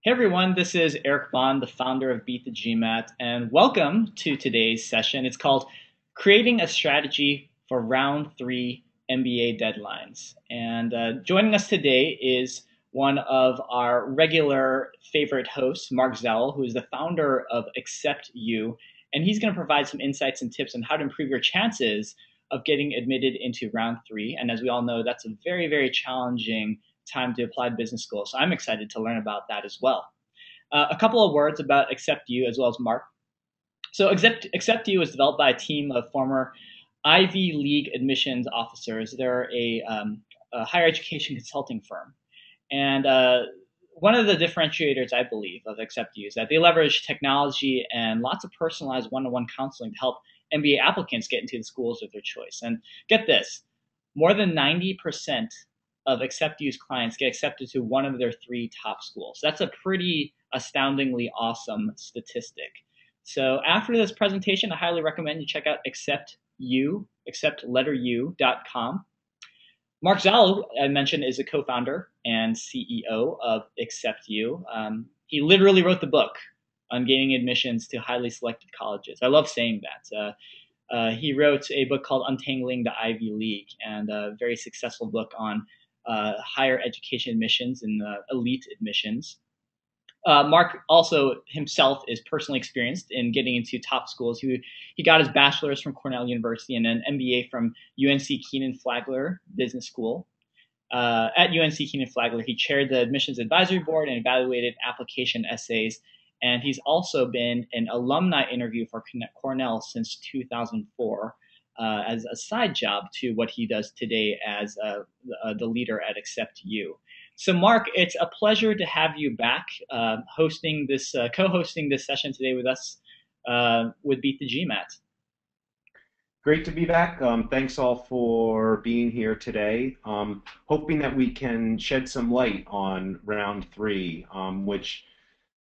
Hey everyone, this is Eric Bond, the founder of Beat The GMAT, and welcome to today's session. It's called Creating a Strategy for Round 3 MBA Deadlines. And joining us today is one of our regular favorite hosts, Marc Zawel, who is the founder of AcceptU, and he's going to provide some insights and tips on how to improve your chances of getting admitted into Round 3. And as we all know, that's a very, very challenging time to apply to business school. So I'm excited to learn about that as well. A couple of words about AcceptU as well as Marc. So AcceptU was developed by a team of former Ivy League admissions officers. They're a higher education consulting firm. And one of the differentiators, I believe, of AcceptU is that they leverage technology and lots of personalized one-on-one counseling to help MBA applicants get into the schools of their choice. And get this, more than 90% of AcceptU's clients get accepted to one of their 3 top schools. That's a pretty astoundingly awesome statistic. So after this presentation, I highly recommend you check out AcceptU, acceptletteru.com. Marc Zawel, I mentioned, is a co-founder and CEO of AcceptU. He literally wrote the book on gaining admissions to highly selected colleges. I love saying that. He wrote a book called Untangling the Ivy League, and a very successful book on higher education admissions and elite admissions. Marc also himself is personally experienced in getting into top schools. He got his bachelor's from Cornell University and an MBA from UNC Kenan-Flagler Business School. At UNC Kenan-Flagler, he chaired the admissions advisory board and evaluated application essays. And he's also been an alumni interview for Cornell since 2004 as a side job to what he does today as the leader at AcceptU. So Marc, it's a pleasure to have you back co-hosting this session today with us with Beat The GMAT. Great to be back. Thanks all for being here today. Hoping that we can shed some light on round 3, which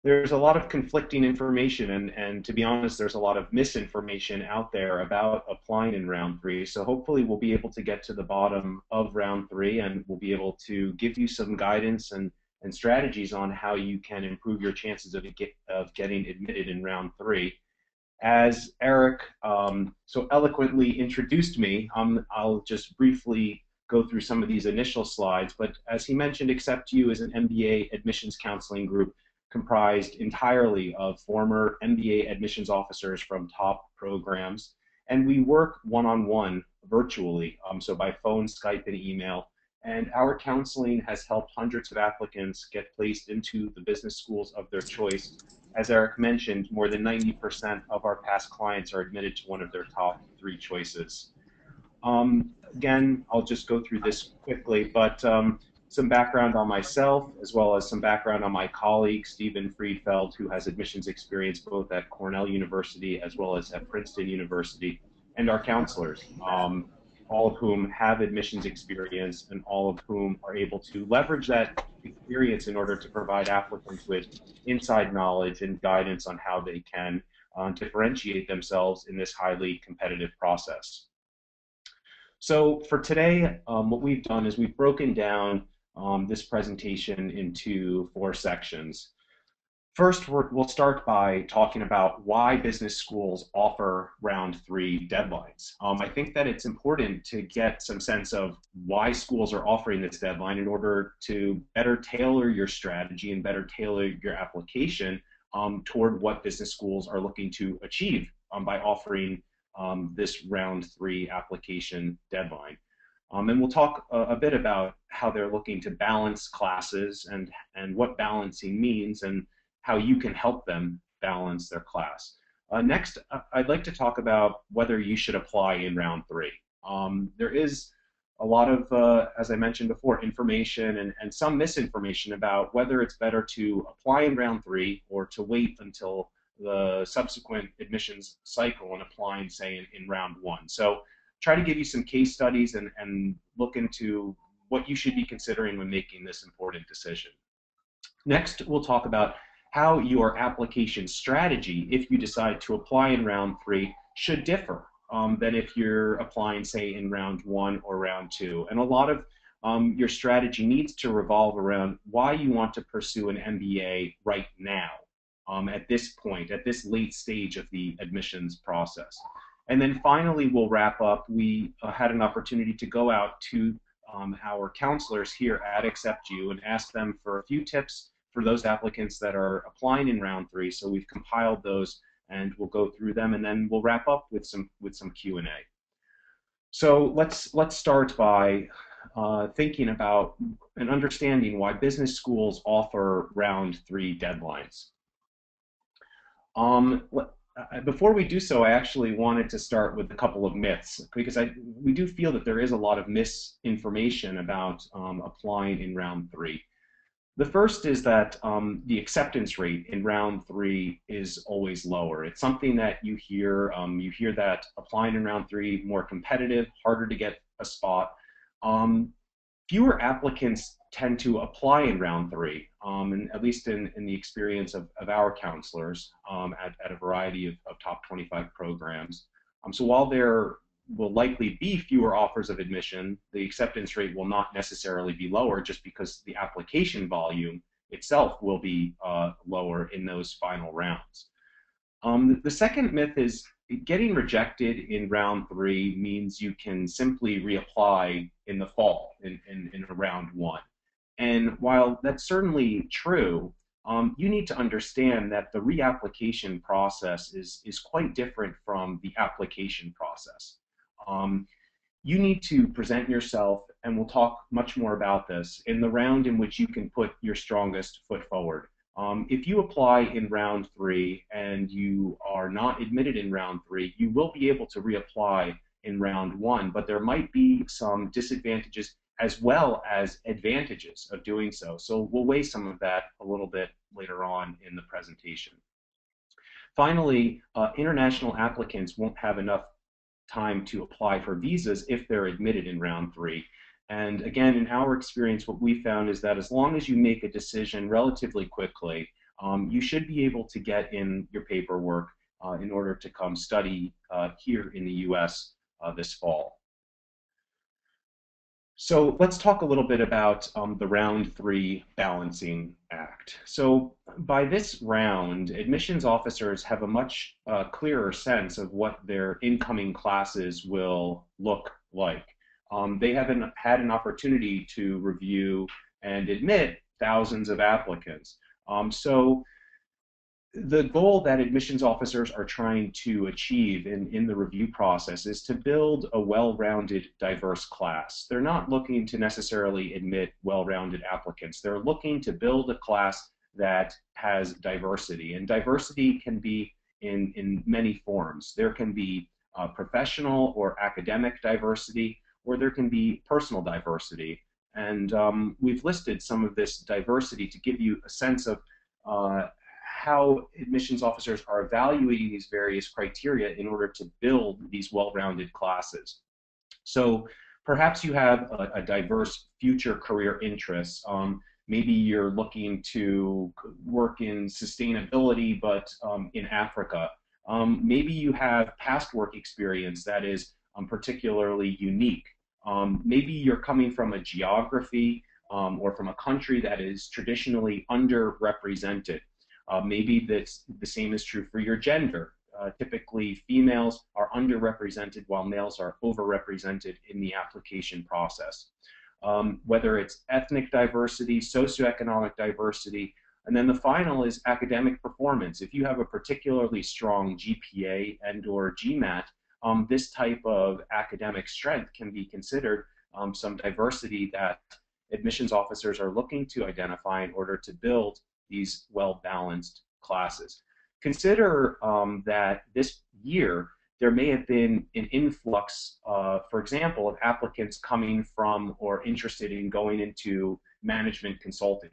there's a lot of conflicting information, and to be honest, there's a lot of misinformation out there about applying in round 3. So hopefully we'll be able to get to the bottom of round 3, and we'll be able to give you some guidance and strategies on how you can improve your chances of getting admitted in round 3. As Eric so eloquently introduced me, I'll just briefly go through some of these initial slides, but as he mentioned, AcceptU is an MBA admissions counseling group comprised entirely of former MBA admissions officers from top programs, and we work one-on-one virtually, so by phone, Skype, and email. And our counseling has helped hundreds of applicants get placed into the business schools of their choice. As Eric mentioned, more than 90% of our past clients are admitted to one of their top 3 choices. Again, I'll just go through this quickly, but some background on myself, as well as some background on my colleague, Stephen Friedfeld, who has admissions experience both at Cornell University as well as at Princeton University, and our counselors, all of whom have admissions experience and all of whom are able to leverage that experience in order to provide applicants with inside knowledge and guidance on how they can differentiate themselves in this highly competitive process. So for today, what we've done is we've broken down this presentation into 4 sections. First, we'll start by talking about why business schools offer round 3 deadlines. I think that it's important to get some sense of why schools are offering this deadline in order to better tailor your strategy and better tailor your application toward what business schools are looking to achieve by offering this round 3 application deadline. And we'll talk a bit about how they're looking to balance classes and what balancing means and how you can help them balance their class. Next, I'd like to talk about whether you should apply in round 3. There is a lot of, as I mentioned before, information and some misinformation about whether it's better to apply in round 3 or to wait until the subsequent admissions cycle and applying, say, in round 1. So try to give you some case studies and look into what you should be considering when making this important decision. Next, we'll talk about how your application strategy, if you decide to apply in round 3, should differ than if you're applying, say, in round 1 or round 2. And a lot of your strategy needs to revolve around why you want to pursue an MBA right now, at this point, at this late stage of the admissions process. And then finally, we'll wrap up. We had an opportunity to go out to our counselors here at AcceptU and ask them for a few tips for those applicants that are applying in round 3. So we've compiled those, and we'll go through them, and then we'll wrap up with some Q&A. So let's start by thinking about and understanding why business schools offer round 3 deadlines. Before we do so, I actually wanted to start with a couple of myths, because we do feel that there is a lot of misinformation about applying in round 3. The first is that the acceptance rate in round 3 is always lower. It's something that you hear. You hear that applying in round 3 more competitive, harder to get a spot. Fewer applicants tend to apply in round 3, and at least in the experience of our counselors at a variety of top 25 programs. So while there will likely be fewer offers of admission, the acceptance rate will not necessarily be lower, just because the application volume itself will be lower in those final rounds. The second myth is getting rejected in round 3 means you can simply reapply in the fall in round 1. And while that's certainly true, you need to understand that the reapplication process is quite different from the application process. You need to present yourself, and we'll talk much more about this, in the round in which you can put your strongest foot forward. If you apply in round 3 and you are not admitted in round 3, you will be able to reapply in round 1, but there might be some disadvantages as well as advantages of doing so. So we'll weigh some of that a little bit later on in the presentation. Finally, international applicants won't have enough time to apply for visas if they're admitted in round 3. And again, in our experience, what we found is that as long as you make a decision relatively quickly, you should be able to get in your paperwork in order to come study here in the US this fall. So let's talk a little bit about the round 3 balancing act. So by this round, admissions officers have a much clearer sense of what their incoming classes will look like. They haven't had an opportunity to review and admit thousands of applicants. So the goal that admissions officers are trying to achieve in the review process is to build a well-rounded, diverse class. They're not looking to necessarily admit well-rounded applicants. They're looking to build a class that has diversity. And diversity can be in many forms. There can be professional or academic diversity, or there can be personal diversity. And we've listed some of this diversity to give you a sense of how admissions officers are evaluating these various criteria in order to build these well-rounded classes. So perhaps you have a diverse future career interests. Maybe you're looking to work in sustainability, but in Africa. Maybe you have past work experience that is particularly unique. Maybe you're coming from a geography or from a country that is traditionally underrepresented. Maybe that's the same is true for your gender. Typically, females are underrepresented while males are overrepresented in the application process. Whether it's ethnic diversity, socioeconomic diversity, and then the final is academic performance. If you have a particularly strong GPA and/or GMAT, this type of academic strength can be considered some diversity that admissions officers are looking to identify in order to build these well-balanced classes. Consider that this year there may have been an influx, for example, of applicants coming from or interested in going into management consulting.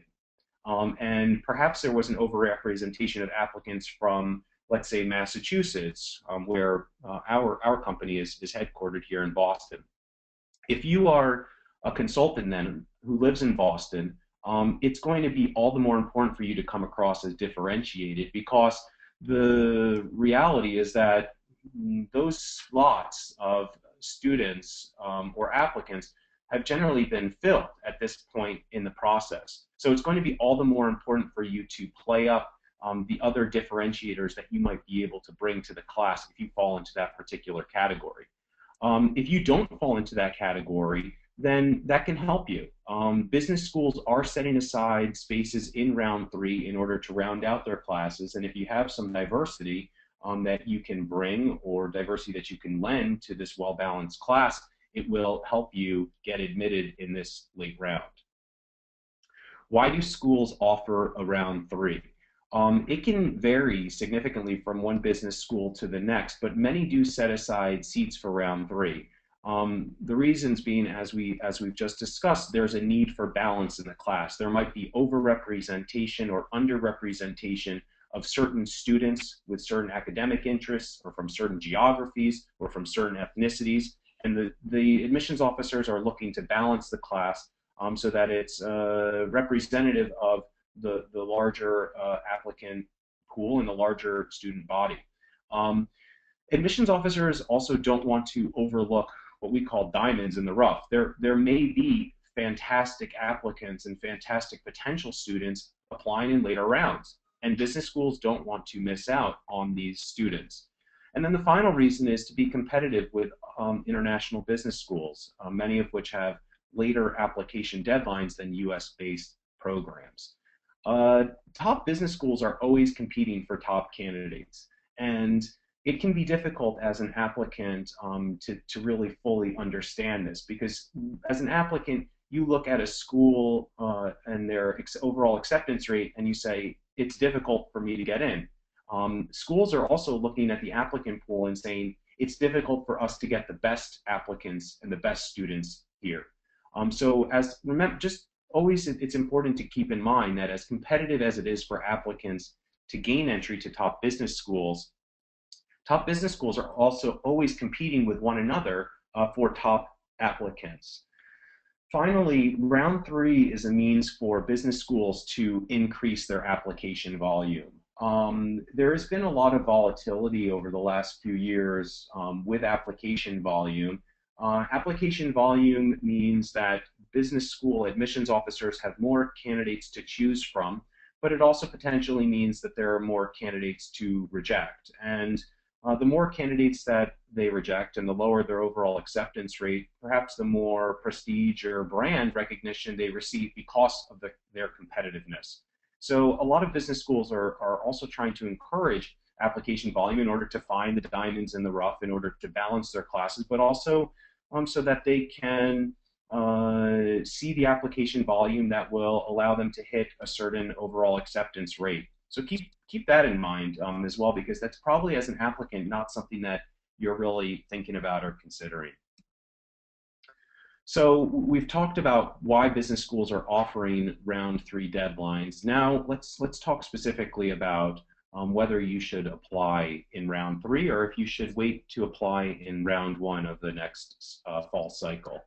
And perhaps there was an overrepresentation of applicants from, let's say, Massachusetts, where our company is headquartered here in Boston. If you are a consultant then who lives in Boston, it's going to be all the more important for you to come across as differentiated, because the reality is that those slots of students or applicants have generally been filled at this point in the process. So it's going to be all the more important for you to play up the other differentiators that you might be able to bring to the class if you fall into that particular category. If you don't fall into that category, then that can help you. Business schools are setting aside spaces in round three in order to round out their classes, and if you have some diversity that you can bring or diversity that you can lend to this well-balanced class, it will help you get admitted in this late round. Why do schools offer a round three? It can vary significantly from one business school to the next, but many do set aside seats for round three. The reasons being, as we've just discussed, there's a need for balance in the class. There might be overrepresentation or underrepresentation of certain students with certain academic interests or from certain geographies or from certain ethnicities. And the admissions officers are looking to balance the class so that it's representative of the larger applicant pool and the larger student body. Admissions officers also don't want to overlook what we call diamonds in the rough. There may be fantastic applicants and fantastic potential students applying in later rounds, and business schools don't want to miss out on these students. And then the final reason is to be competitive with international business schools, many of which have later application deadlines than US-based programs. Top business schools are always competing for top candidates, and it can be difficult as an applicant to really fully understand this, because as an applicant, you look at a school and their overall acceptance rate and you say, it's difficult for me to get in. Schools are also looking at the applicant pool and saying, it's difficult for us to get the best applicants and the best students here. Remember, just always it's important to keep in mind that as competitive as it is for applicants to gain entry to top business schools are also always competing with one another for top applicants. Finally, round three is a means for business schools to increase their application volume. There has been a lot of volatility over the last few years with application volume. Application volume means that business school admissions officers have more candidates to choose from, but it also potentially means that there are more candidates to reject. And the more candidates that they reject and the lower their overall acceptance rate, perhaps the more prestige or brand recognition they receive because of their competitiveness. So a lot of business schools are also trying to encourage application volume in order to find the diamonds in the rough, in order to balance their classes, but also so that they can see the application volume that will allow them to hit a certain overall acceptance rate. So keep that in mind as well, because that's probably, as an applicant, not something that you're really thinking about or considering. So we've talked about why business schools are offering round three deadlines. Now let's talk specifically about whether you should apply in round three or if you should wait to apply in round one of the next fall cycle.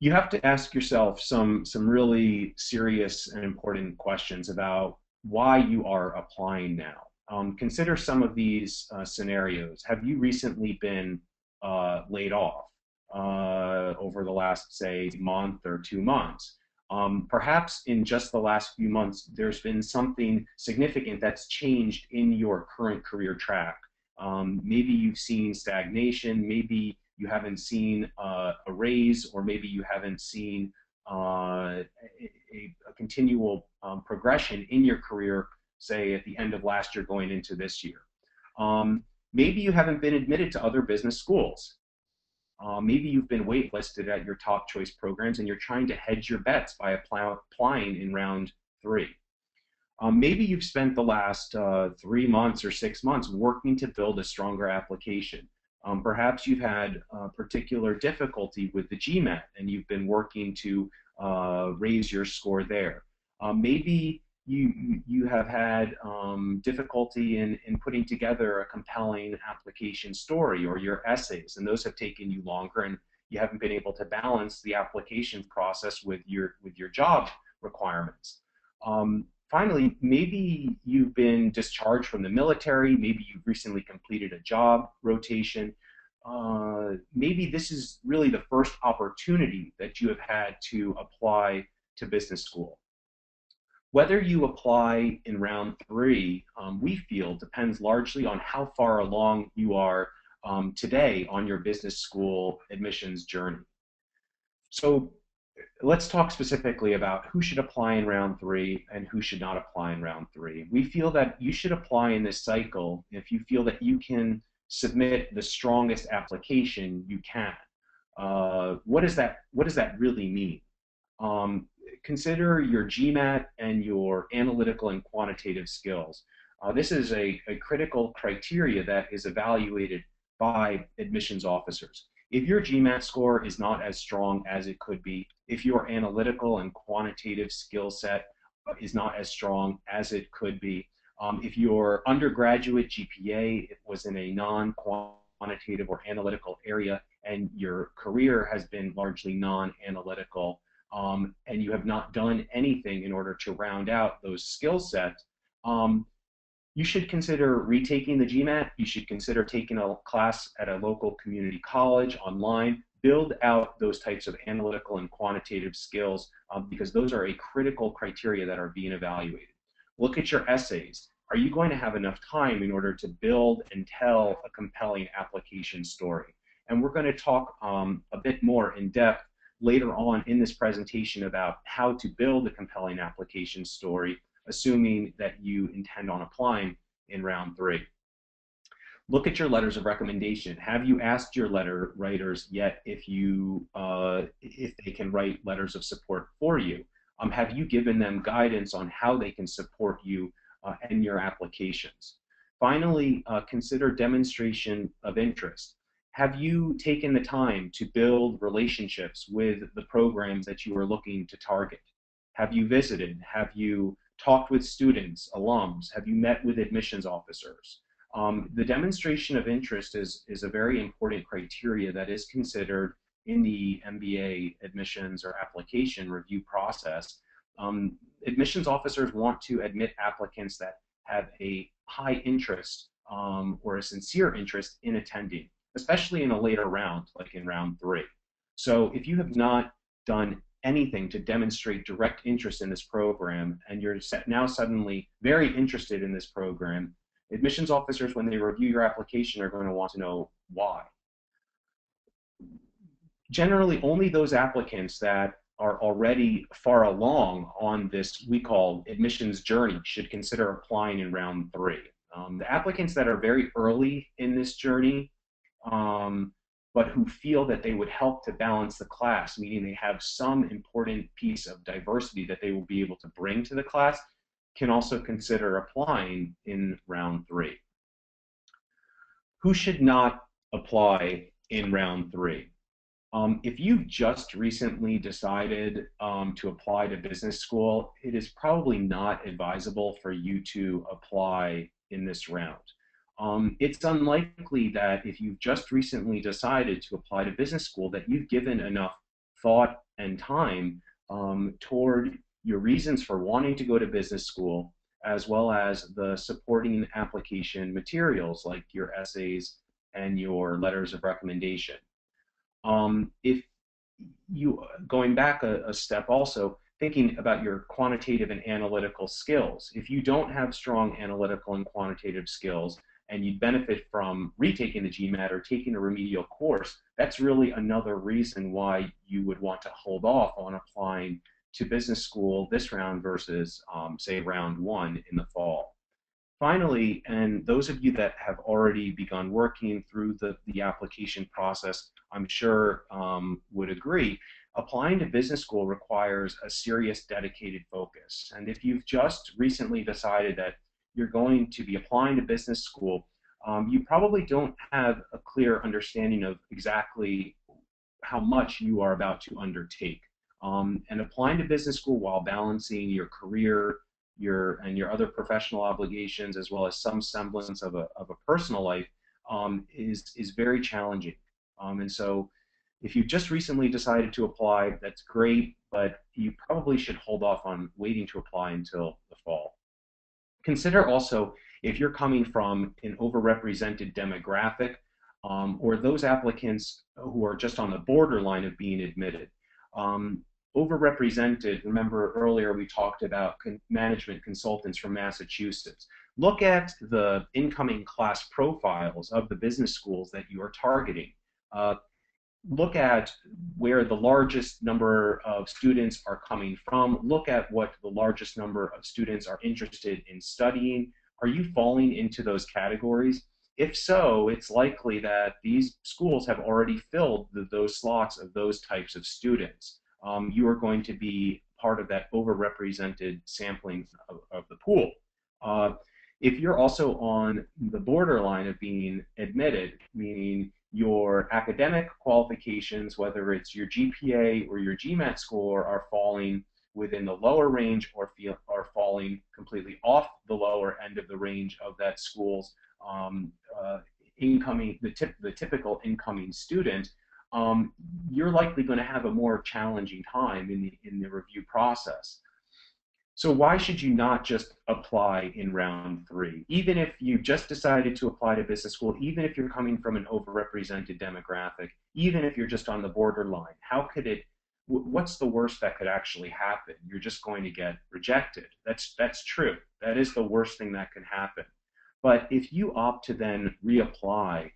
You have to ask yourself some really serious and important questions about why you are applying now. Consider some of these scenarios. Have you recently been laid off over the last, say, month or 2 months? Perhaps in just the last few months, there's been something significant that's changed in your current career track. Maybe you've seen stagnation, maybe you haven't seen a raise, or maybe you haven't seen a continual progression in your career, say at the end of last year going into this year. Maybe you haven't been admitted to other business schools. Maybe you've been waitlisted at your top choice programs and you're trying to hedge your bets by applying in round three. Maybe you've spent the last 3 months or 6 months working to build a stronger application. Perhaps you've had particular difficulty with the GMAT and you've been working to raise your score there. Maybe you have had difficulty in putting together a compelling application story or your essays, and those have taken you longer, and you haven't been able to balance the application process with your job requirements. Finally, maybe you've been discharged from the military, maybe you've recently completed a job rotation, maybe this is really the first opportunity that you have had to apply to business school. Whether you apply in round three, we feel, depends largely on how far along you are today on your business school admissions journey. So let's talk specifically about who should apply in round three and who should not apply in round three. We feel that you should apply in this cycle if you feel that you can submit the strongest application you can. What does that really mean? Consider your GMAT and your analytical and quantitative skills. This is a critical criteria that is evaluated by admissions officers. If your GMAT score is not as strong as it could be, if your analytical and quantitative skill set is not as strong as it could be, if your undergraduate GPA was in a non-quantitative or analytical area and your career has been largely non-analytical, and you have not done anything in order to round out those skill sets, you should consider retaking the GMAT. You should consider taking a class at a local community college online. Build out those types of analytical and quantitative skills because those are a critical criteria that are being evaluated. Look at your essays. Are you going to have enough time in order to build and tell a compelling application story? And we're going to talk a bit more in depth later on in this presentation about how to build a compelling application story, assuming that you intend on applying in round three. Look at your letters of recommendation. Have you asked your letter writers yet if they can write letters of support for you? Have you given them guidance on how they can support you and your applications? Finally, consider demonstration of interest. Have you taken the time to build relationships with the programs that you are looking to target? Have you visited? Have you talked with students, alums? Have you met with admissions officers? The demonstration of interest is a very important criteria that is considered in the MBA admissions or application review process. Admissions officers want to admit applicants that have a high interest or a sincere interest in attending, especially in a later round, like in round three. So if you have not done anything to demonstrate direct interest in this program and you're now suddenly very interested in this program, admissions officers, when they review your application, are going to want to know why. Generally, only those applicants that are already far along on this we call admissions journey should consider applying in round three. The applicants that are very early in this journey but who feel that they would help to balance the class, meaning they have some important piece of diversity that they will be able to bring to the class, can also consider applying in round three. Who should not apply in round three? If you've just recently decided to apply to business school, it is probably not advisable for you to apply in this round. It's unlikely that if you've just recently decided to apply to business school that you've given enough thought and time toward your reasons for wanting to go to business school, as well as the supporting application materials like your essays and your letters of recommendation. If you, going back a step also, thinking about your quantitative and analytical skills, if you don't have strong analytical and quantitative skills, and you'd benefit from retaking the GMAT or taking a remedial course, that's really another reason why you would want to hold off on applying to business school this round versus, say, round one in the fall. Finally, and those of you that have already begun working through the application process, I'm sure would agree, applying to business school requires a serious, dedicated focus. And if you've just recently decided that you're going to be applying to business school, you probably don't have a clear understanding of exactly how much you are about to undertake. And applying to business school while balancing your career, your other professional obligations, as well as some semblance of a personal life, is very challenging. And so if you've just recently decided to apply, that's great, but you probably should hold off on waiting to apply until the fall. Consider also if you're coming from an overrepresented demographic, or those applicants who are just on the borderline of being admitted. Um, Overrepresented, remember earlier we talked about management consultants from Massachusetts. Look at the incoming class profiles of the business schools that you are targeting. Uh, Look at where the largest number of students are coming from. Look at what the largest number of students are interested in studying. Are you falling into those categories? If so, it's likely that these schools have already filled those slots of those types of students. You are going to be part of that overrepresented sampling of the pool. Uh, if you're also on the borderline of being admitted, meaning your academic qualifications, whether it's your GPA or your GMAT score, are falling within the lower range or are falling completely off the lower end of the range of that school's incoming, the typical incoming student, you're likely going to have a more challenging time in the review process. So why should you not just apply in round three? Even if you just decided to apply to business school, even if you're coming from an overrepresented demographic, even if you're just on the borderline, how could it, what's the worst that could actually happen? You're just going to get rejected. That's true. That is the worst thing that can happen. But if you opt to then reapply,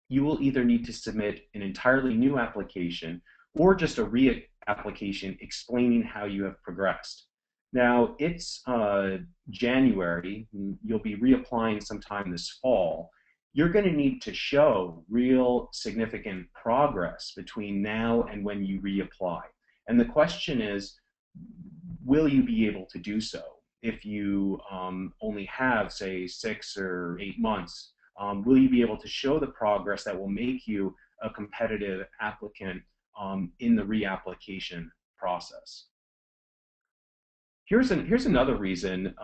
you will either need to submit an entirely new application or just a re-application explaining how you have progressed. Now, it's January, you'll be reapplying sometime this fall. You're going to need to show real significant progress between now and when you reapply. And the question is, will you be able to do so if you only have, say, 6 or 8 months? Will you be able to show the progress that will make you a competitive applicant in the reapplication process? Here's another reason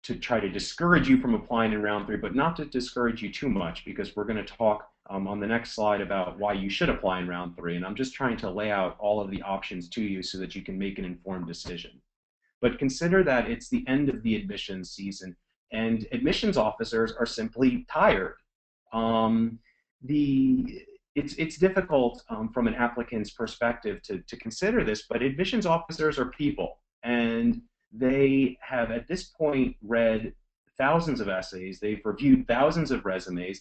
to try to discourage you from applying in round three, but not to discourage you too much, because we're going to talk on the next slide about why you should apply in round three. And I'm just trying to lay out all of the options to you so that you can make an informed decision. But consider that it's the end of the admissions season, and admissions officers are simply tired. It's difficult from an applicant's perspective to consider this, but admissions officers are people, and they have at this point read thousands of essays, they've reviewed thousands of resumes,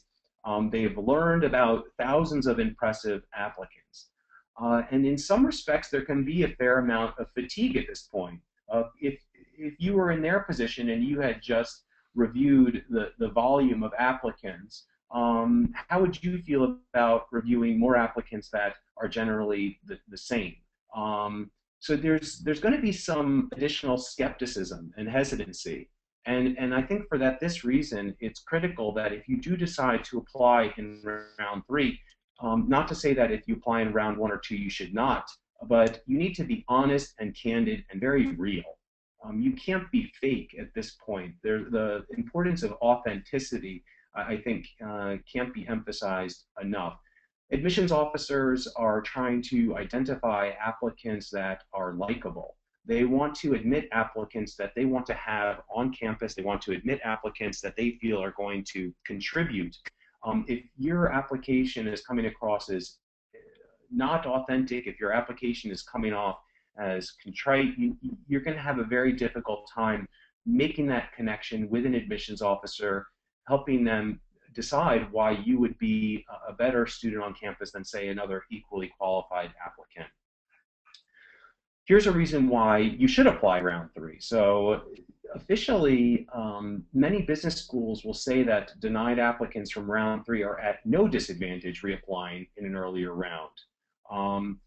they've learned about thousands of impressive applicants. And in some respects, there can be a fair amount of fatigue at this point. If you were in their position and you had just reviewed the volume of applicants, how would you feel about reviewing more applicants that are generally the same? So there's going to be some additional skepticism and hesitancy. And I think for this reason, it's critical that if you do decide to apply in round three, not to say that if you apply in round one or two, you should not, but you need to be honest and candid and very real. You can't be fake at this point. The importance of authenticity, I think, can't be emphasized enough. Admissions officers are trying to identify applicants that are likable. They want to admit applicants that they want to have on campus. They want to admit applicants that they feel are going to contribute. If your application is coming across as not authentic, if your application is coming off as contrite, you're going to have a very difficult time making that connection with an admissions officer, helping them decide why you would be a better student on campus than, say, another equally qualified applicant. Here's a reason why you should apply round three. So officially, many business schools will say that denied applicants from round three are at no disadvantage reapplying in an earlier round.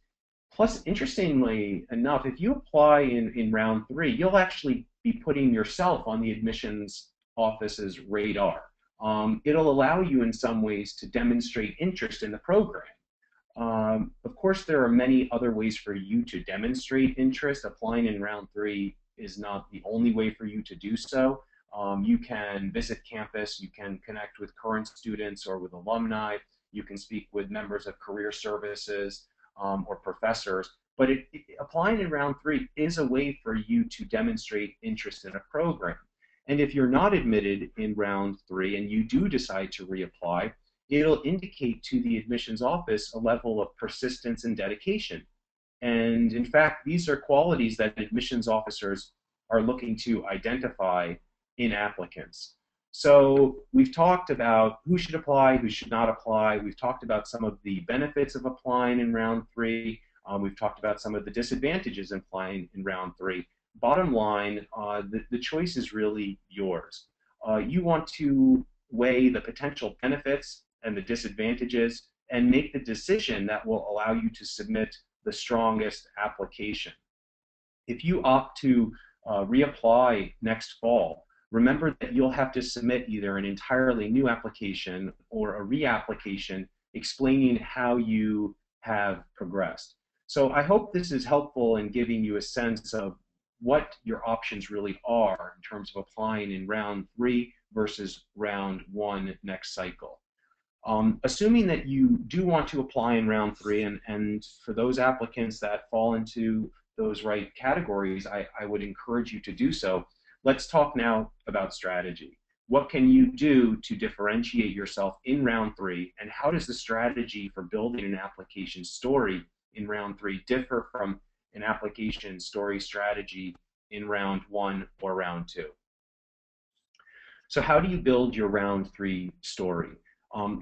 Plus, interestingly enough, if you apply in round three, you'll actually be putting yourself on the admissions office's radar. It'll allow you in some ways to demonstrate interest in the program. Of course, there are many other ways for you to demonstrate interest. Applying in round three is not the only way for you to do so. You can visit campus, you can connect with current students or with alumni, you can speak with members of career services or professors, but applying in round three is a way for you to demonstrate interest in a program. And if you're not admitted in round three and you do decide to reapply, it'll indicate to the admissions office a level of persistence and dedication. And in fact, these are qualities that admissions officers are looking to identify in applicants. So we've talked about who should apply, who should not apply. We've talked about some of the benefits of applying in round three. We've talked about some of the disadvantages in applying in round three. Bottom line, the choice is really yours. You want to weigh the potential benefits and the disadvantages and make the decision that will allow you to submit the strongest application. If you opt to reapply next fall, remember that you'll have to submit either an entirely new application or a reapplication explaining how you have progressed. So I hope this is helpful in giving you a sense of what your options really are in terms of applying in round three versus round one next cycle. Assuming that you do want to apply in round three, and for those applicants that fall into those right categories, I would encourage you to do so. Let's talk now about strategy. What can you do to differentiate yourself in round three, and how does the strategy for building an application story in round three differ from an application story strategy in round one or round two? So how do you build your round three story?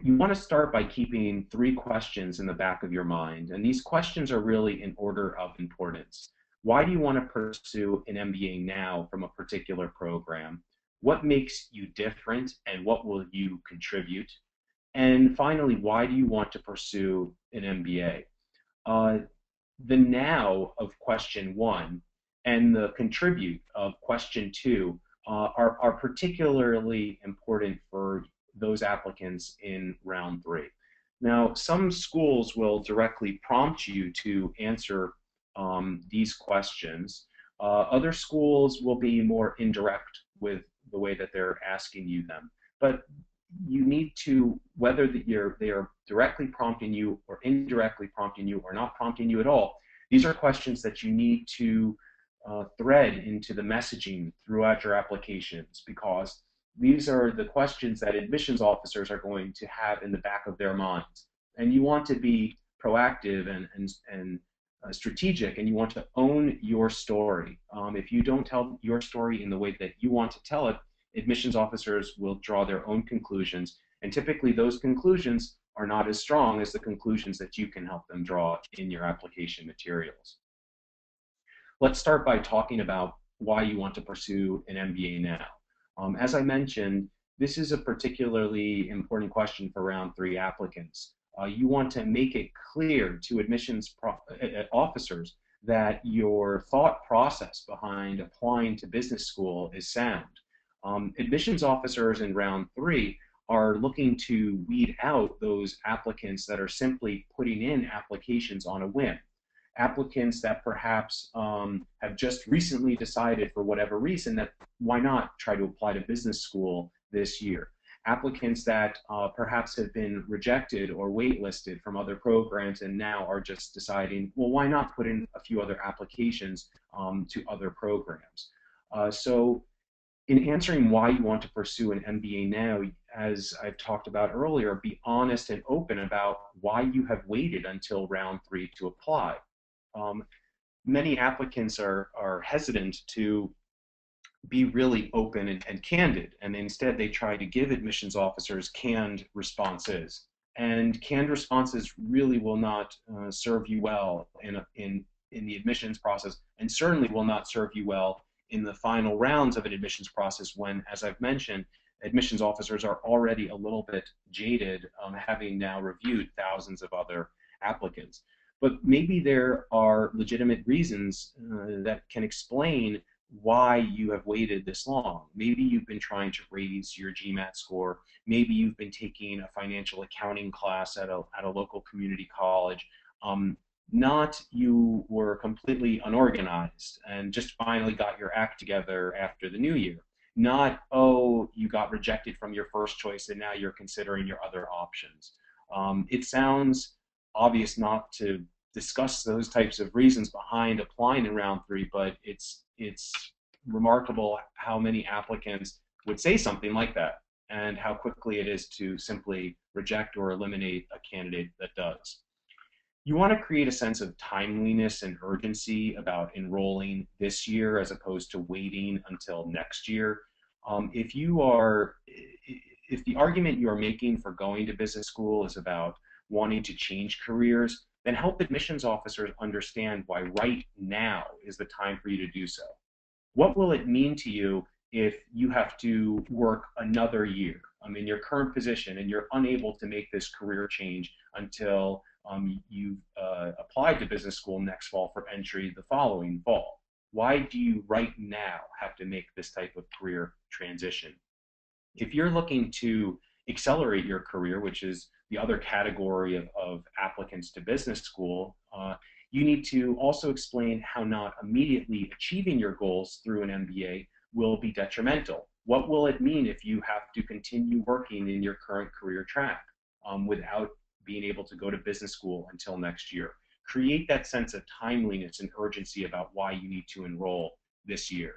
You want to start by keeping 3 questions in the back of your mind, and these questions are really in order of importance. Why do you want to pursue an MBA now from a particular program? What makes you different, and what will you contribute? And finally, why do you want to pursue an MBA? The now of question 1 and the contribute of question 2 are particularly important for those applicants in round 3. Now, some schools will directly prompt you to answer these questions. Other schools will be more indirect with the way that they're asking you them. But you need to, whether they are directly prompting you or indirectly prompting you or not prompting you at all, these are questions that you need to thread into the messaging throughout your applications, because these are the questions that admissions officers are going to have in the back of their minds. And you want to be proactive and strategic, and you want to own your story. If you don't tell your story in the way that you want to tell it, admissions officers will draw their own conclusions, and typically those conclusions are not as strong as the conclusions that you can help them draw in your application materials. Let's start by talking about why you want to pursue an MBA now. As I mentioned, this is a particularly important question for round 3 applicants. You want to make it clear to admissions officers that your thought process behind applying to business school is sound. Admissions officers in round 3 are looking to weed out those applicants that are simply putting in applications on a whim. Applicants that perhaps have just recently decided for whatever reason that why not try to apply to business school this year. Applicants that perhaps have been rejected or waitlisted from other programs and now are just deciding, well, why not put in a few other applications to other programs. So in answering why you want to pursue an MBA now, as I've talked about earlier, be honest and open about why you have waited until round 3 to apply. Many applicants are hesitant to be really open and candid, and instead they try to give admissions officers canned responses. And canned responses really will not serve you well in the admissions process, and certainly will not serve you well in the final rounds of an admissions process when, as I've mentioned, admissions officers are already a little bit jaded, having now reviewed thousands of other applicants. But maybe there are legitimate reasons that can explain why you have waited this long. Maybe you've been trying to raise your GMAT score. Maybe you've been taking a financial accounting class at a local community college. Not you were completely unorganized and just finally got your act together after the new year. Not, oh, you got rejected from your first choice and now you're considering your other options. It sounds obvious not to discuss those types of reasons behind applying in round 3, but it's remarkable how many applicants would say something like that. and how quickly it is to simply reject or eliminate a candidate that does. You want to create a sense of timeliness and urgency about enrolling this year as opposed to waiting until next year. If you are, if the argument you are making for going to business school is about wanting to change careers, then help admissions officers understand why right now is the time for you to do so. What will it mean to you if you have to work another year in your current position and you're unable to make this career change until you've applied to business school next fall for entry the following fall? Why do you right now have to make this type of career transition? If you're looking to accelerate your career, which is the other category of applicants to business school, you need to also explain how not immediately achieving your goals through an MBA will be detrimental. What will it mean if you have to continue working in your current career track without being able to go to business school until next year? Create that sense of timeliness and urgency about why you need to enroll this year.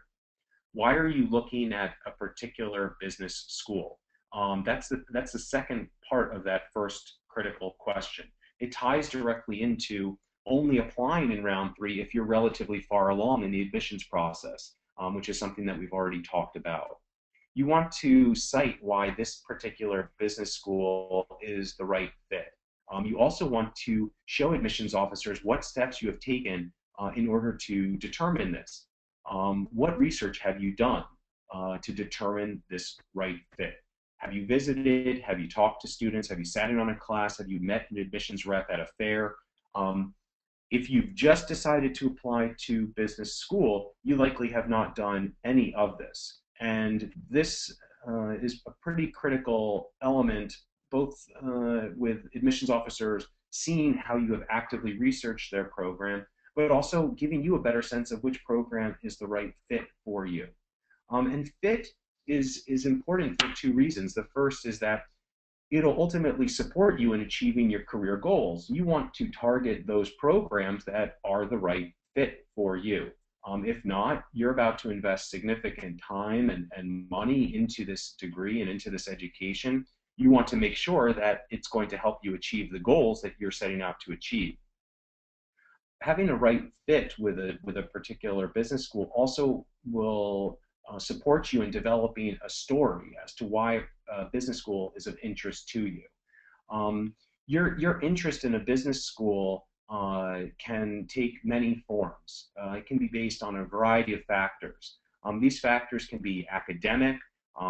Why are you looking at a particular business school? That's the second part of that first critical question. It ties directly into only applying in round 3 if you're relatively far along in the admissions process, which is something that we've already talked about. You want to cite why this particular business school is the right fit. You also want to show admissions officers what steps you have taken in order to determine this. What research have you done to determine this right fit? Have you visited? Have you talked to students? Have you sat in on a class? Have you met an admissions rep at a fair? If you've just decided to apply to business school, you likely have not done any of this. And this is a pretty critical element, both with admissions officers seeing how you have actively researched their program, but also giving you a better sense of which program is the right fit for you. And fit is important for 2 reasons. The first is that it'll ultimately support you in achieving your career goals. You want to target those programs that are the right fit for you. If not, you're about to invest significant time and money into this degree and into this education. You want to make sure that it's going to help you achieve the goals that you're setting out to achieve. Having a right fit with a particular business school also will support you in developing a story as to why business school is of interest to you. Your interest in a business school can take many forms. It can be based on a variety of factors. These factors can be academic,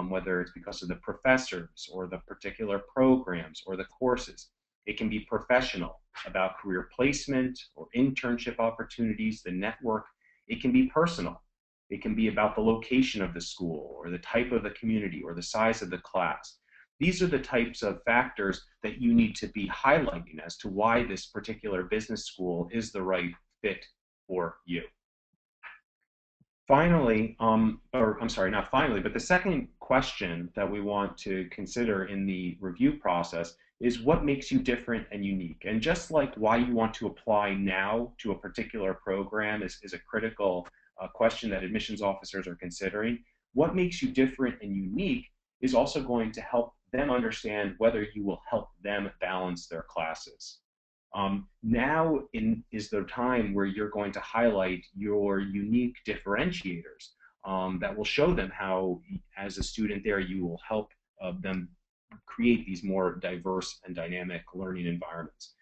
whether it's because of the professors or the particular programs or the courses. It can be professional, about career placement or internship opportunities, the network. It can be personal. It can be about the location of the school or the type of the community or the size of the class. These are the types of factors that you need to be highlighting as to why this particular business school is the right fit for you. Finally, or I'm sorry, not finally, but the second question that we want to consider in the review process is what makes you different and unique. And just like why you want to apply now to a particular program is a critical question that admissions officers are considering, what makes you different and unique is also going to help them understand whether you will help them balance their classes. Now is the time where you're going to highlight your unique differentiators that will show them how, as a student there, you will help them create these more diverse and dynamic learning environments.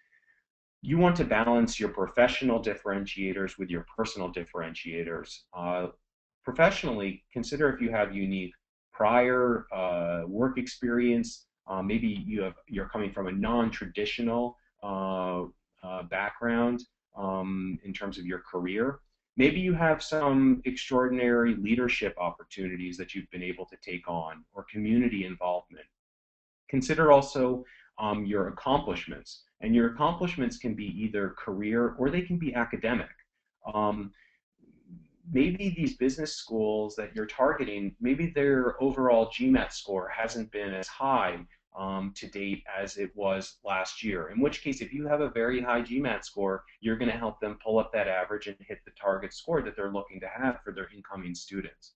You want to balance your professional differentiators with your personal differentiators. Professionally, consider if you have unique prior work experience. Maybe you're coming from a non-traditional background in terms of your career. Maybe you have some extraordinary leadership opportunities that you've been able to take on, or community involvement. Consider also your accomplishments, and your accomplishments can be either career or they can be academic. Maybe these business schools that you're targeting, maybe their overall GMAT score hasn't been as high to date as it was last year, in which case if you have a very high GMAT score, you're going to help them pull up that average and hit the target score that they're looking to have for their incoming students.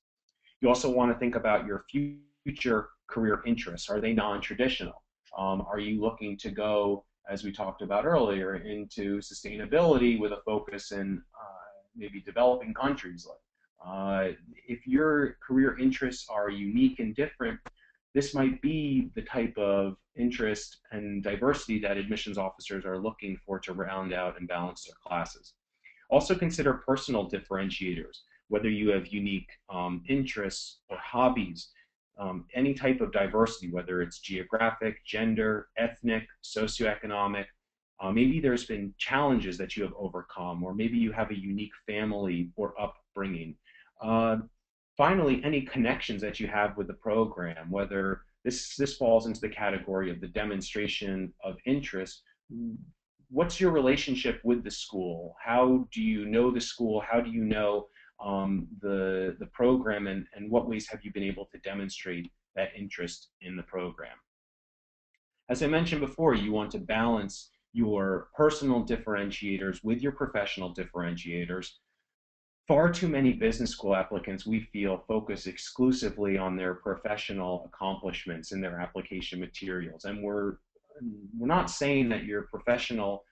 You also want to think about your future future career interests? Are they non-traditional? Are you looking to go, as we talked about earlier, into sustainability with a focus in maybe developing countries? If your career interests are unique and different, this might be the type of interest and diversity that admissions officers are looking for to round out and balance their classes. Also consider personal differentiators, whether you have unique interests or hobbies, any type of diversity, whether it's geographic, gender, ethnic, socioeconomic. Maybe there's been challenges that you have overcome, or maybe you have a unique family or upbringing. Uh, Finally, any connections that you have with the program, whether this falls into the category of the demonstration of interest. What's your relationship with the school? How do you know the school? How do you know the program, and what ways have you been able to demonstrate that interest in the program? As I mentioned before, you want to balance your personal differentiators with your professional differentiators. Far too many business school applicants, we feel, focus exclusively on their professional accomplishments in their application materials. And we're not saying that your professional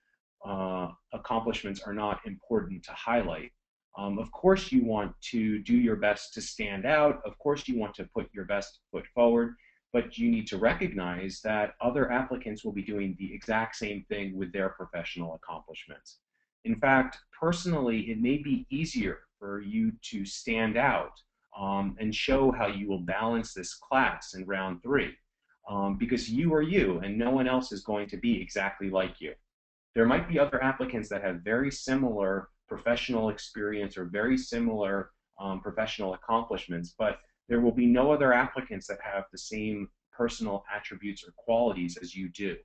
accomplishments are not important to highlight. Of course, you want to do your best to stand out. Of course, you want to put your best foot forward, but you need to recognize that other applicants will be doing the exact same thing with their professional accomplishments. In fact, personally, it may be easier for you to stand out and show how you will balance this class in round three, because you are you and no one else is going to be exactly like you. There might be other applicants that have very similar professional experience or very similar professional accomplishments, but there will be no other applicants that have the same personal attributes or qualities as you do.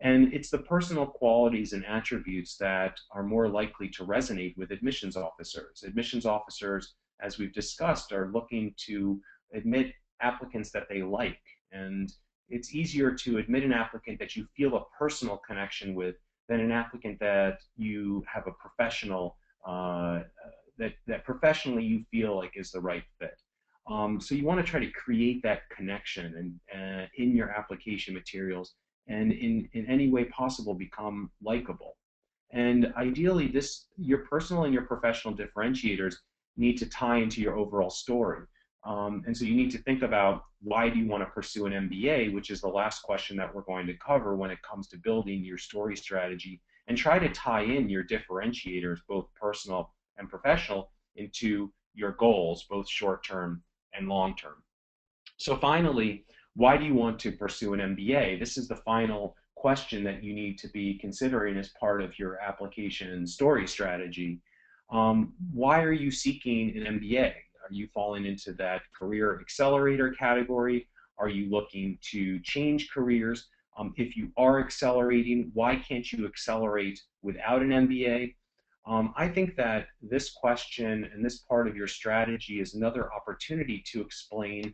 And it's the personal qualities and attributes that are more likely to resonate with admissions officers. Admissions officers, as we've discussed, are looking to admit applicants that they like. And it's easier to admit an applicant that you feel a personal connection with than an applicant that you have a professional, that professionally you feel like is the right fit. So you want to try to create that connection in your application materials, and in any way possible become likable. And ideally, your personal and your professional differentiators need to tie into your overall story. And so you need to think about, why do you want to pursue an MBA, which is the last question that we're going to cover when it comes to building your story strategy, and try to tie in your differentiators, both personal and professional, into your goals, both short-term and long-term. So finally, why do you want to pursue an MBA? This is the final question that you need to be considering as part of your application story strategy. Why are you seeking an MBA? Are you falling into that career accelerator category? Are you looking to change careers? If you are accelerating, why can't you accelerate without an MBA? I think that this question and this part of your strategy is another opportunity to explain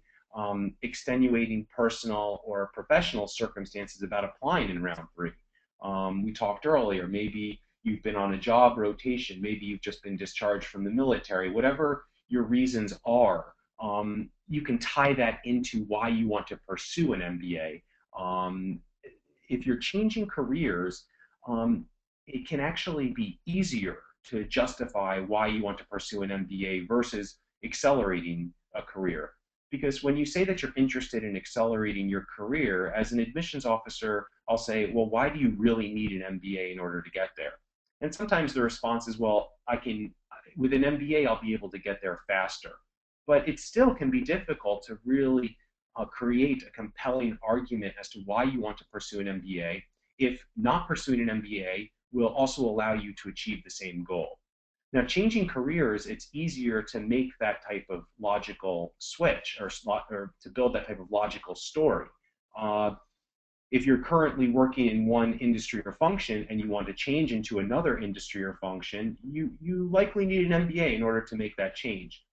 extenuating personal or professional circumstances about applying in round three. We talked earlier, maybe you've been on a job rotation, maybe you've just been discharged from the military, whatever your reasons are, you can tie that into why you want to pursue an MBA. If you're changing careers, it can actually be easier to justify why you want to pursue an MBA versus accelerating a career. Because when you say that you're interested in accelerating your career, as an admissions officer, I'll say, well, why do you really need an MBA in order to get there? And sometimes the response is, well, with an MBA, I'll be able to get there faster. But it still can be difficult to really create a compelling argument as to why you want to pursue an MBA if not pursuing an MBA will also allow you to achieve the same goal. Now, changing careers, it's easier to make that type of logical switch, or to build that type of logical story. If you're currently working in one industry or function and you want to change into another industry or function, you likely need an MBA in order to make that change.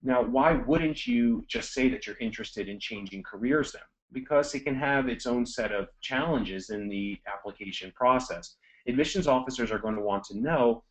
Now, why wouldn't you just say that you're interested in changing careers then? Because it can have its own set of challenges in the application process. Admissions officers are going to want to know,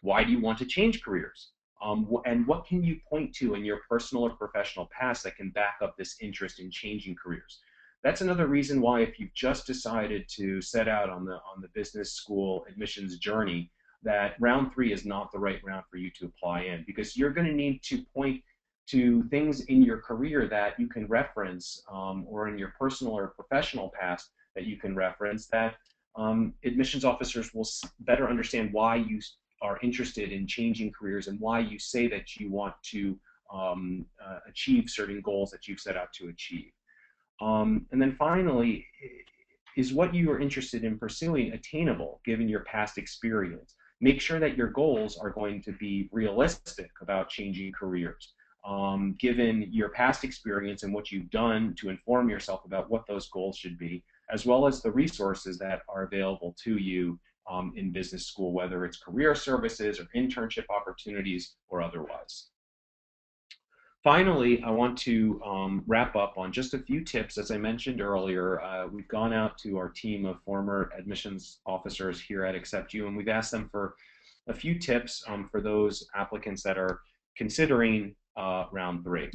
why do you want to change careers? And what can you point to in your personal or professional past that can back up this interest in changing careers? That's another reason why, if you've just decided to set out on the business school admissions journey, that round three is not the right round for you to apply in, because you're going to need to point to things in your career that you can reference, or in your personal or professional past that you can reference, that admissions officers will better understand why you are interested in changing careers and why you say that you want to achieve certain goals that you've set out to achieve. And then finally, is what you are interested in pursuing attainable given your past experience? Make sure that your goals are going to be realistic about changing careers, given your past experience and what you've done to inform yourself about what those goals should be, as well as the resources that are available to you in business school, whether it's career services or internship opportunities or otherwise. Finally, I want to wrap up on just a few tips. As I mentioned earlier, we've gone out to our team of former admissions officers here at AcceptU, and we've asked them for a few tips for those applicants that are considering round three.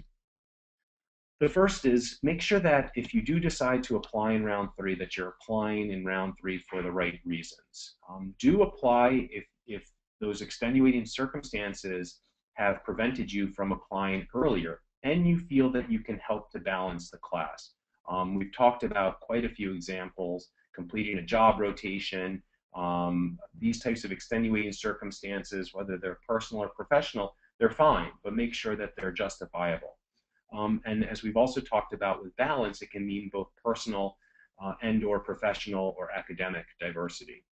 The first is, make sure that if you do decide to apply in round three, that you're applying in round three for the right reasons. Do apply if those extenuating circumstances have prevented you from applying earlier and you feel that you can help to balance the class. We've talked about quite a few examples: completing a job rotation. These types of extenuating circumstances, whether they're personal or professional, they're fine, but make sure that they're justifiable. And as we've also talked about with balance, it can mean both personal and or professional or academic diversity.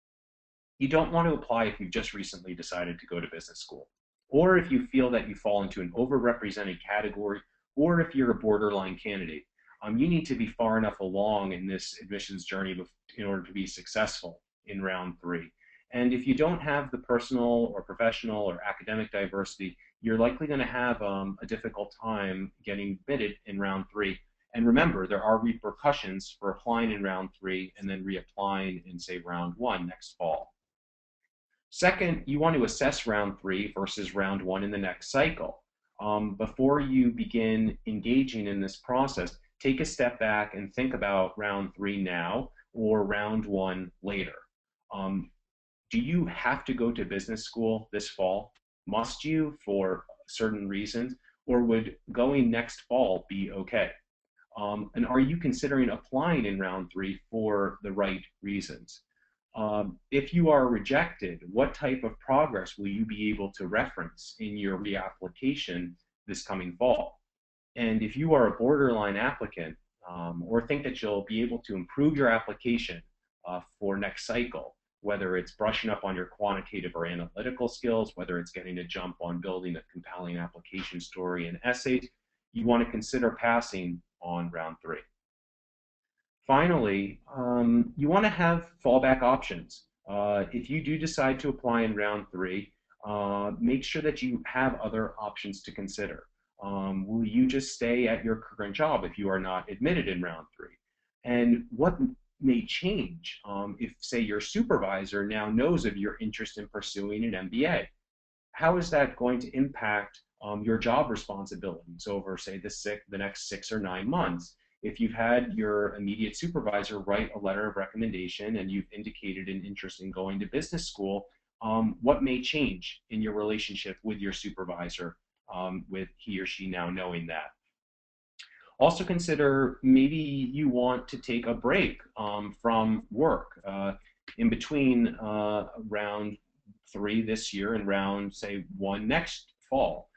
You don't want to apply if you've just recently decided to go to business school, or if you feel that you fall into an overrepresented category, or if you're a borderline candidate. You need to be far enough along in this admissions journey in order to be successful in round three. And if you don't have the personal or professional or academic diversity, you're likely going to have a difficult time getting admitted in round three. And remember, there are repercussions for applying in round three and then reapplying in, say, round one next fall. Second, you want to assess round three versus round one in the next cycle. Before you begin engaging in this process, take a step back and think about round three now or round one later. Do you have to go to business school this fall? Must you for certain reasons? Or would going next fall be okay? And are you considering applying in round three for the right reasons? If you are rejected, what type of progress will you be able to reference in your reapplication this coming fall? And if you are a borderline applicant, or think that you'll be able to improve your application for next cycle, whether it's brushing up on your quantitative or analytical skills, whether it's getting a jump on building a compelling application story and essays, you want to consider passing on round three. Finally, you want to have fallback options. If you do decide to apply in round three, make sure that you have other options to consider. Will you just stay at your current job if you are not admitted in round three? And what may change if, say, your supervisor now knows of your interest in pursuing an MBA? How is that going to impact your job responsibilities over, say, the next 6 or 9 months? If you've had your immediate supervisor write a letter of recommendation and you've indicated an interest in going to business school, what may change in your relationship with your supervisor with he or she now knowing that? Also consider maybe you want to take a break from work in between round three this year and round, say, one next fall.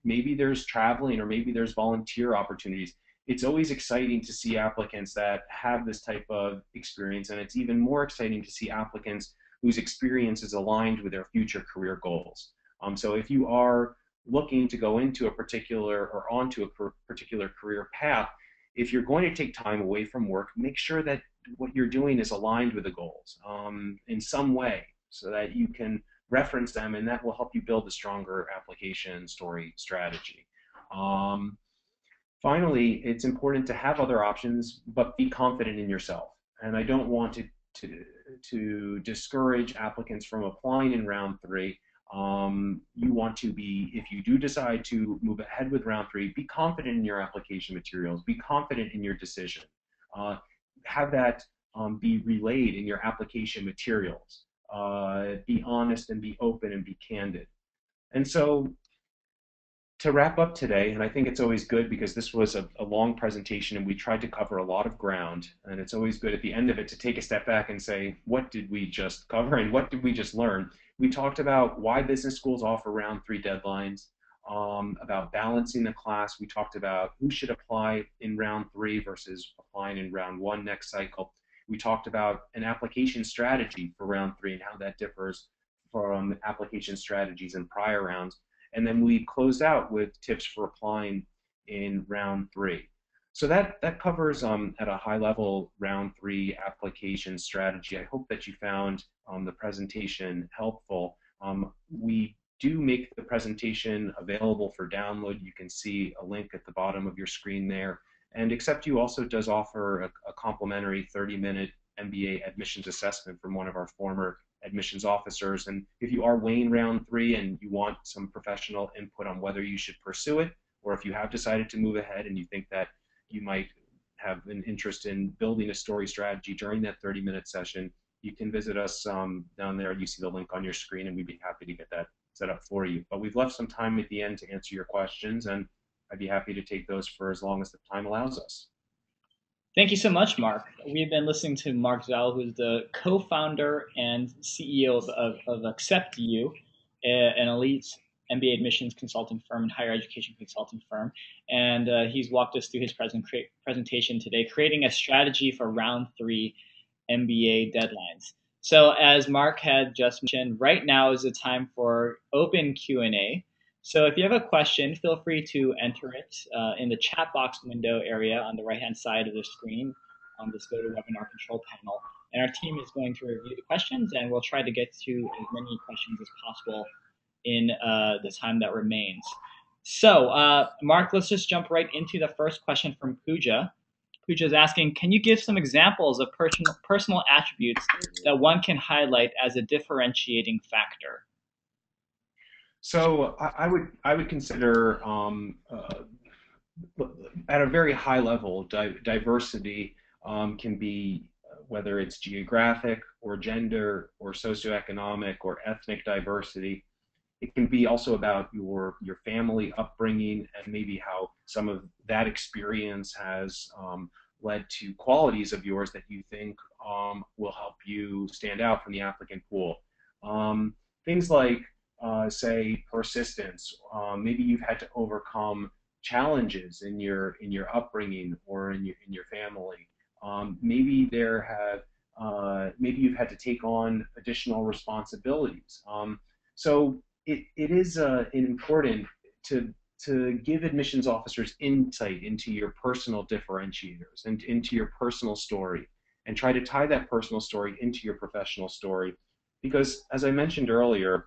Maybe there's traveling or maybe there's volunteer opportunities. It's always exciting to see applicants that have this type of experience, and it's even more exciting to see applicants whose experience is aligned with their future career goals. So if you are looking to go into a particular or onto a particular career path, if you're going to take time away from work, make sure that what you're doing is aligned with the goals in some way so that you can reference them, and that will help you build a stronger application story strategy. Finally, it's important to have other options, but be confident in yourself. And I don't want to discourage applicants from applying in round three. You want to be, if you do decide to move ahead with round three, be confident in your application materials, be confident in your decision. Have that be relayed in your application materials. Be honest and be open and be candid. And so to wrap up today, and I think it's always good because this was a long presentation and we tried to cover a lot of ground, and it's always good at the end of it to take a step back and say, what did we just cover and what did we just learn? We talked about why business schools offer round three deadlines, about balancing the class. We talked about who should apply in round three versus applying in round one next cycle. We talked about an application strategy for round three and how that differs from application strategies in prior rounds. And then we closed out with tips for applying in round three. So that covers at a high level round three application strategy. I hope that you found the presentation helpful. We do make the presentation available for download. You can see a link at the bottom of your screen there. And AcceptU also does offer a complimentary 30-minute MBA admissions assessment from one of our former admissions officers. And if you are weighing round three and you want some professional input on whether you should pursue it, or if you have decided to move ahead and you think that you might have an interest in building a story strategy during that 30-minute session, you can visit us down there. You see the link on your screen, and we'd be happy to get that set up for you. But we've left some time at the end to answer your questions, and I'd be happy to take those for as long as the time allows us. Thank you so much, Marc. We've been listening to Marc Zawel, who's the co-founder and CEO of AcceptU, an elite MBA admissions consulting firm and higher education consulting firm. And he's walked us through his presentation today, creating a strategy for round three MBA deadlines. So as Marc had just mentioned, right now is the time for open Q&A. So if you have a question, feel free to enter it in the chat box window area on the right-hand side of the screen on this GoToWebinar control panel. And our team is going to review the questions, and we'll try to get to as many questions as possible in the time that remains. So Marc, let's just jump right into the first question from Pooja. Pooja is asking, can you give some examples of personal attributes that one can highlight as a differentiating factor? So I would consider at a very high level, diversity can be whether it's geographic or gender or socioeconomic or ethnic diversity. It can be also about your family upbringing and maybe how some of that experience has led to qualities of yours that you think will help you stand out from the applicant pool. Things like say persistence. Maybe you've had to overcome challenges in your upbringing or in your family. Maybe you've had to take on additional responsibilities. So it is important to give admissions officers insight into your personal differentiators and into your personal story, and try to tie that personal story into your professional story. Because as I mentioned earlier,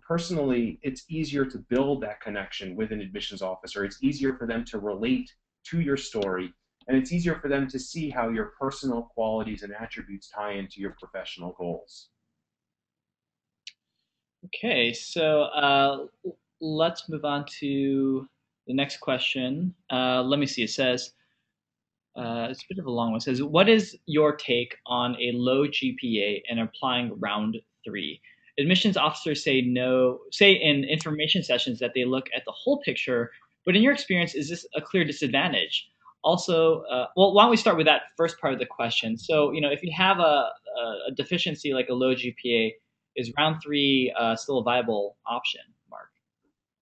personally, it's easier to build that connection with an admissions officer. It's easier for them to relate to your story, and it's easier for them to see how your personal qualities and attributes tie into your professional goals. Okay, so let's move on to the next question. Let me see. It says, it's a bit of a long one. It says, what is your take on a low GPA and applying round three? Admissions officers say in information sessions that they look at the whole picture, but in your experience, is this a clear disadvantage? Also, well, why don't we start with that first part of the question? So, if you have a deficiency like a low GPA, is round three still a viable option, Marc?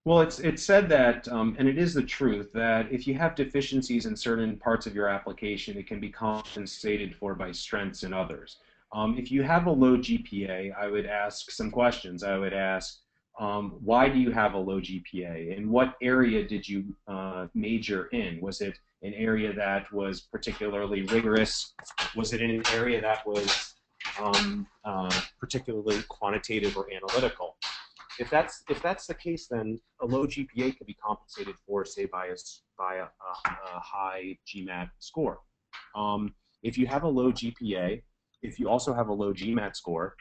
Well, it's said that, and it is the truth, that if you have deficiencies in certain parts of your application, it can be compensated for by strengths in others. If you have a low GPA, I would ask some questions. I would ask, why do you have a low GPA? In what area did you major in? Was it an area that was particularly rigorous? Was it in an area that was particularly quantitative or analytical? If that's the case, then a low GPA can be compensated for, say, by a high GMAT score. If you have a low GPA, if you also have a low GMAT score,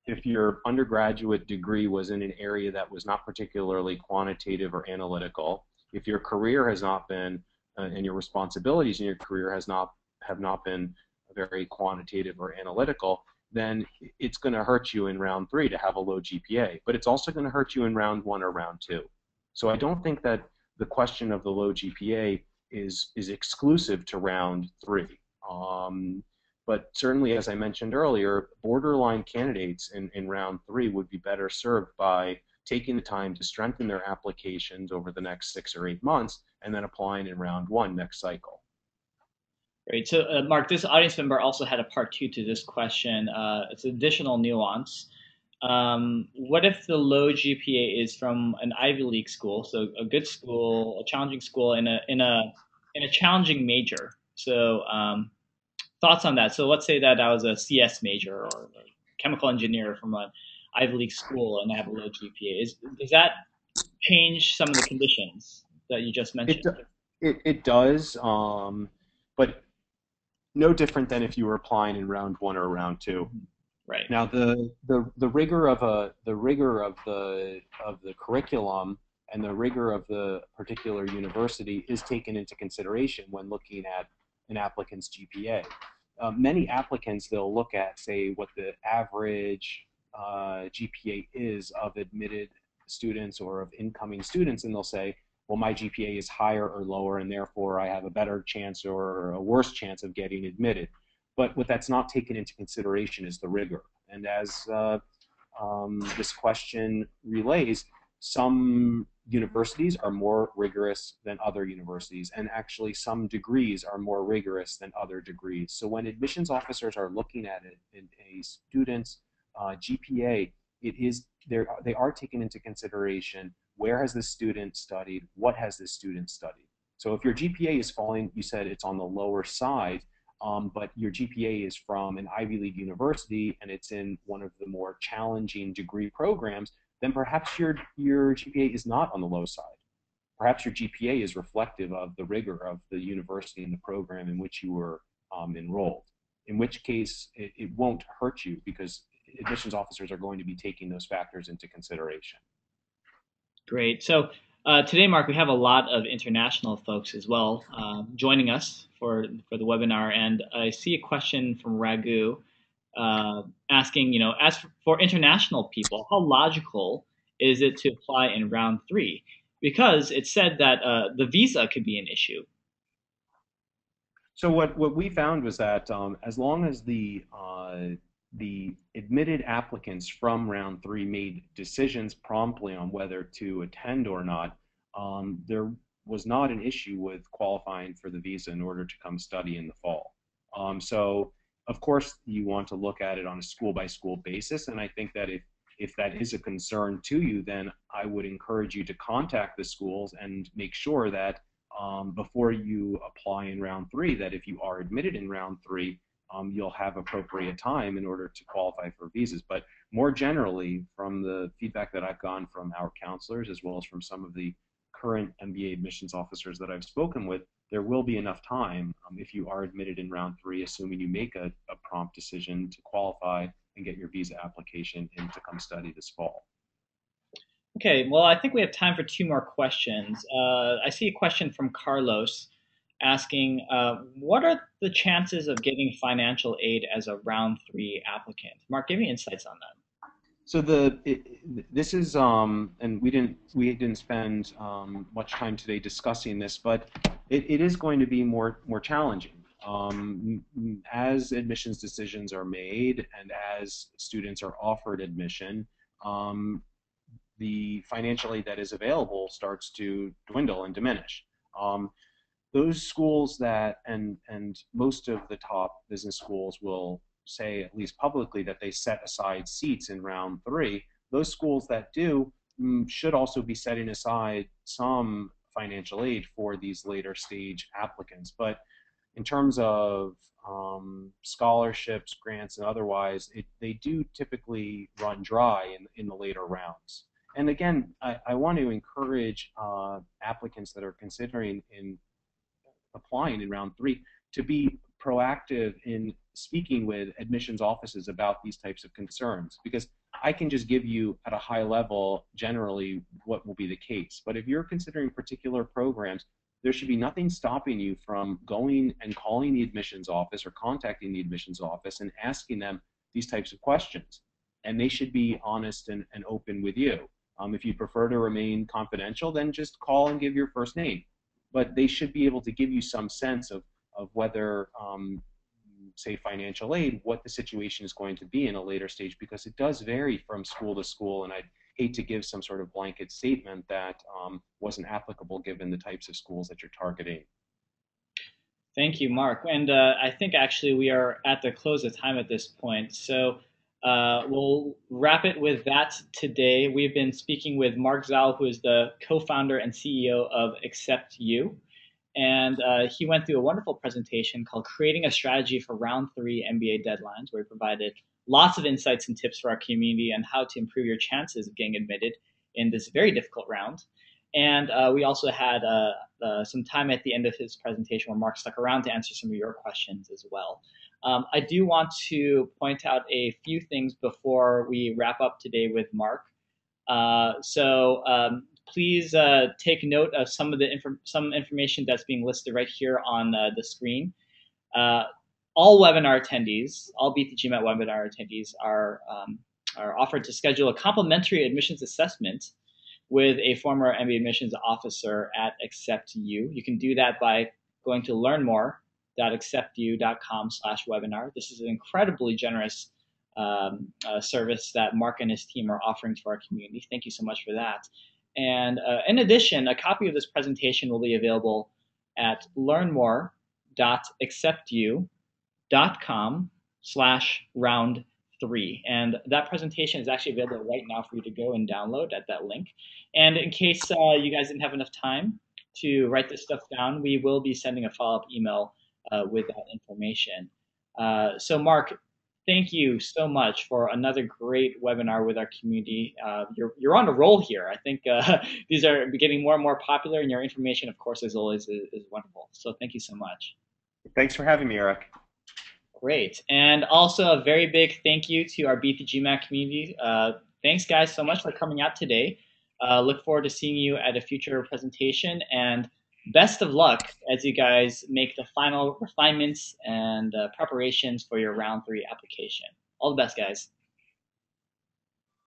if your undergraduate degree was in an area that was not particularly quantitative or analytical, if your career has not been, and your responsibilities in your career have not been very quantitative or analytical, then it's going to hurt you in round three to have a low GPA. But it's also going to hurt you in round one or round two. So I don't think that the question of the low GPA is exclusive to round three. But certainly, as I mentioned earlier, borderline candidates in round three would be better served by taking the time to strengthen their applications over the next 6 or 8 months and then applying in round one next cycle. Great. So, Mark, this audience member also had a part two to this question. It's additional nuance. What if the low GPA is from an Ivy League school, so a good school, a challenging school in a challenging major? So, thoughts on that? So, let's say that I was a CS major or a chemical engineer from an Ivy League school, and I have a low GPA. Does that change some of the conditions that you just It mentioned? it does, but no different than if you were applying in round one or round two. Mhm. Right. Now, the rigor of the curriculum and the rigor of the particular university is taken into consideration when looking at an applicant's GPA. Many applicants, they'll look at, say, what the average GPA is of admitted students or of incoming students, and they'll say, well, my GPA is higher or lower, and therefore I have a better chance or a worse chance of getting admitted. But what that's not taken into consideration is the rigor. And as this question relays, some universities are more rigorous than other universities, and actually some degrees are more rigorous than other degrees. So when admissions officers are looking at it in a student's GPA, they are taking into consideration where has this student studied, what has this student studied. So if your GPA is falling, you said it's on the lower side, but your GPA is from an Ivy League university and it's in one of the more challenging degree programs, then perhaps your GPA is not on the low side. Perhaps your GPA is reflective of the rigor of the university and the program in which you were enrolled. In which case, it won't hurt you because admissions officers are going to be taking those factors into consideration. Great. So today, Mark, we have a lot of international folks as well joining us for the webinar, and I see a question from Raghu asking, as for international people, how logical is it to apply in round three? Because it said that the visa could be an issue. So what we found was that as long as the admitted applicants from round three made decisions promptly on whether to attend or not, there was not an issue with qualifying for the visa in order to come study in the fall. So of course you want to look at it on a school by school basis, and I think that if that is a concern to you, then I would encourage you to contact the schools and make sure that before you apply in round three, that if you are admitted in round three, you'll have appropriate time in order to qualify for visas. But more generally, from the feedback that I've gotten from our counselors, as well as from some of the current MBA admissions officers that I've spoken with, there will be enough time if you are admitted in round three, assuming you make a prompt decision to qualify and get your visa application in to come study this fall. Okay, well, I think we have time for two more questions. I see a question from Carlos asking, what are the chances of getting financial aid as a round three applicant? Mark, give me insights on that. So this is and we didn't spend much time today discussing this, but it is going to be more challenging as admissions decisions are made and as students are offered admission. The financial aid that is available starts to dwindle and diminish. Those schools that and most of the top business schools will say, at least publicly, that they set aside seats in round three. Those schools that do should also be setting aside some financial aid for these later stage applicants. But in terms of scholarships, grants, and otherwise, they do typically run dry in the later rounds. And again, I want to encourage applicants that are considering in applying in round three to be proactive in speaking with admissions offices about these types of concerns, because I can just give you at a high level generally what will be the case. But if you're considering particular programs, there should be nothing stopping you from going and calling the admissions office or contacting the admissions office and asking them these types of questions. And they should be honest and open with you. If you prefer to remain confidential, then just call and give your first name. But they should be able to give you some sense of whether, say, financial aid, what the situation is going to be in a later stage, because it does vary from school to school. And I'd hate to give some sort of blanket statement that wasn't applicable given the types of schools that you're targeting. Thank you, Mark. And I think actually we are at the close of time at this point. So we'll wrap it with that today. We've been speaking with Marc Zawel, who is the co-founder and CEO of AcceptU. And he went through a wonderful presentation called Creating a Strategy for Round 3 MBA Deadlines, where he provided lots of insights and tips for our community on how to improve your chances of getting admitted in this very difficult round. And we also had some time at the end of his presentation where Mark stuck around to answer some of your questions as well. I do want to point out a few things before we wrap up today with Mark. Please take note of some of the information that's being listed right here on the screen. All webinar attendees, all Beat the GMAT webinar attendees are offered to schedule a complimentary admissions assessment with a former MBA admissions officer at AcceptU. You can do that by going to learnmore.acceptu.com/webinar. This is an incredibly generous service that Mark and his team are offering to our community. Thank you so much for that. And in addition, a copy of this presentation will be available at learnmore.acceptu.com/round3. And that presentation is actually available right now for you to go and download at that link. And in case you guys didn't have enough time to write this stuff down, we will be sending a follow-up email with that information. So Mark, thank you so much for another great webinar with our community. You're on a roll here. I think these are getting more and more popular, and your information, of course, as always, is wonderful. So thank you so much. Thanks for having me, Eric. Great. And also a very big thank you to our Beat the GMAT community. Thanks, guys, so much for coming out today. Look forward to seeing you at a future presentation, and best of luck as you guys make the final refinements and preparations for your round 3 application. All the best, guys.